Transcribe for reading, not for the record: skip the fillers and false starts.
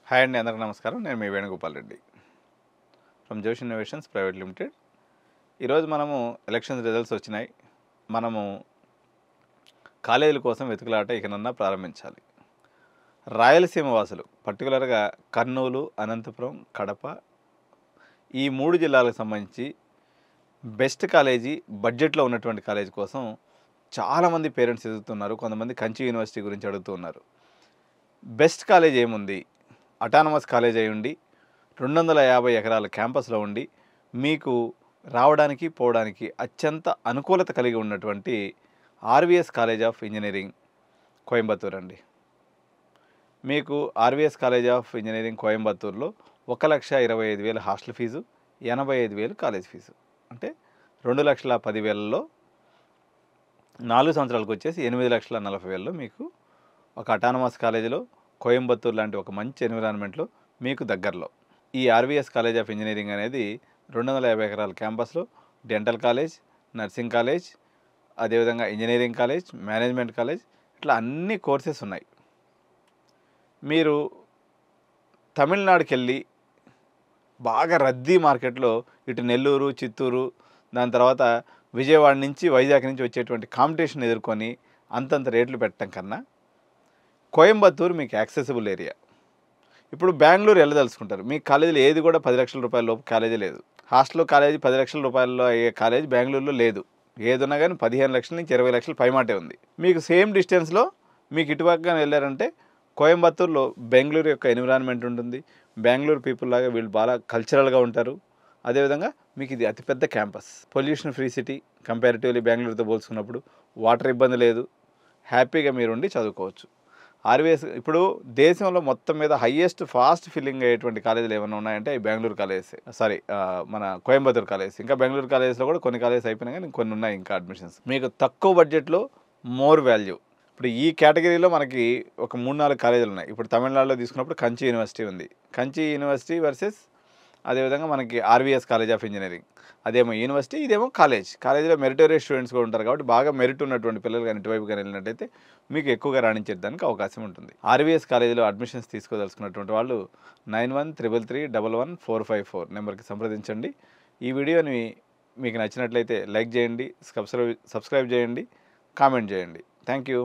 Hi అండి, అందరికీ నమస్కారం. నేను మీ వేణుగోపాల్ రెడ్డి ఫ్రమ్ జోష్ ఇన్నోవేషన్స్ ప్రైవేట్ లిమిటెడ్. ఈరోజు మనము ఎలక్షన్స్ రిజల్ట్స్ వచ్చినాయి. మనము కాలేజీల కోసం వెతుకులాట ఇకనన్నా ప్రారంభించాలి. రాయలసీమ వాసులు పర్టికులర్గా కర్నూలు, అనంతపురం, కడప ఈ 3 జిల్లాలకు సంబంధించి బెస్ట్ కాలేజీ, బడ్జెట్లో ఉన్నటువంటి కాలేజీ కోసం చాలామంది పేరెంట్స్ ఎదుగుతున్నారు. కొంతమంది కంచి యూనివర్సిటీ గురించి అడుగుతున్నారు. బెస్ట్ కాలేజ్ ఏముంది? అటానమస్ కాలేజ్ అయి ఉండి 250 ఎకరాల క్యాంపస్లో ఉండి మీకు రావడానికి పోవడానికి అత్యంత అనుకూలత కలిగి ఉన్నటువంటి RVS college of engineering Coimbatore అండి. మీకు ఆర్వీఎస్ కాలేజ్ ఆఫ్ ఇంజనీరింగ్ కోయంబత్తూర్లో 1,25,000 హాస్టల్ ఫీజు, 85,000 కాలేజ్ ఫీజు. అంటే 2,10,000లో 4 సంవత్సరాలకు వచ్చేసి 8,40,000లో మీకు ఒక అటానమస్ కాలేజీలో కోయంబత్తూర్ లాంటి ఒక మంచి ఎన్విరాన్మెంట్లో మీకు దగ్గరలో ఈ ఆర్వీఎస్ కాలేజ్ ఆఫ్ ఇంజనీరింగ్ అనేది 250 ఎకరాల క్యాంపస్లో డెంటల్ కాలేజ్, నర్సింగ్ కాలేజ్, అదేవిధంగా ఇంజనీరింగ్ కాలేజ్, మేనేజ్మెంట్ కాలేజ్, ఇట్లా అన్ని కోర్సెస్ ఉన్నాయి. మీరు తమిళనాడుకి వెళ్ళి బాగా రద్దీ మార్కెట్లో ఇటు నెల్లూరు, చిత్తూరు, దాని తర్వాత విజయవాడ నుంచి వైజాగ్ నుంచి వచ్చేటువంటి కాంపిటీషన్ ఎదుర్కొని అంతంత రేట్లు పెట్టడం కన్నా కోయంబత్తూర్ మీకు యాక్సెసిబుల్ ఏరియా. ఇప్పుడు బెంగళూరు వెళ్ళదలుచుకుంటారు, మీ కాలేజీలో ఏది కూడా 10 లక్షల రూపాయల లోపు కాలేజీ లేదు. హాస్టల్ కాలేజీ 10 లక్షల రూపాయల్లో అయ్యే కాలేజ్ బెంగళూరులో లేదు. ఏదున్నా కానీ 15 లక్షల నుంచి 20 లక్షల పైమాటే ఉంది. మీకు సేమ్ డిస్టెన్స్లో మీకు ఇటుపక్కన వెళ్ళారంటే కోయంబత్తూర్లో బెంగళూరు యొక్క ఎన్విరాన్మెంట్ ఉంటుంది. బెంగళూరు పీపుల్ లాగా వీళ్ళు బాగా కల్చరల్గా ఉంటారు. అదేవిధంగా మీకు ఇది అతిపెద్ద campus, pollution free city. Comparatively బెంగళూరుతో పోల్చుకున్నప్పుడు వాటర్ ఇబ్బంది లేదు. హ్యాపీగా మీరు ఉండి చదువుకోవచ్చు. ఆర్వీఎస్ ఇప్పుడు దేశంలో మొత్తం మీద హయ్యెస్ట్ ఫాస్ట్ ఫిల్లింగ్ అయ్యేటువంటి కాలేజీలు ఏమైనా ఉన్నాయంటే అవి బెంగళూరు కాలేజెస్, మన కోయంబత్తూర్ కాలేజెస్. ఇంకా బెంగళూరు కాలేజెస్లో కూడా కొన్ని కాలేజెస్ అయిపోయినాయి, కానీ కొన్ని ఉన్నాయి ఇంకా అడ్మిషన్స్. మీకు తక్కువ బడ్జెట్లో మోర్ వాల్యూ. ఇప్పుడు ఈ కేటగిరీలో మనకి ఒక 3-4 కాలేజీలు ఉన్నాయి. ఇప్పుడు తమిళనాడులో తీసుకున్నప్పుడు కంచి యూనివర్సిటీ ఉంది. కంచి యూనివర్సిటీ వర్సెస్ అదేవిధంగా మనకి ఆర్వీఎస్ కాలేజ్ ఆఫ్ ఇంజనీరింగ్. అదేమో యూనివర్సిటీ, ఇదేమో కాలేజ్. కాలేజీలో మెరిటోరియస్ స్టూడెంట్స్ కూడా ఉంటారు కాబట్టి బాగా మెరిట్ ఉన్నటువంటి పిల్లలు కానీ ఇటువైపు కానీ వెళ్ళినట్టయితే మీకు ఎక్కువగా రాణించేదానికి అవకాశం ఉంటుంది. ఆర్వీఎస్ కాలేజీలో అడ్మిషన్స్ తీసుకోదలుచుకున్నటువంటి వాళ్ళు 9133111454 నెంబర్కి సంప్రదించండి. ఈ వీడియోని మీకు నచ్చినట్లయితే లైక్ చేయండి, సబ్స్క్రైబ్ చేయండి, కామెంట్ చేయండి. Thank you.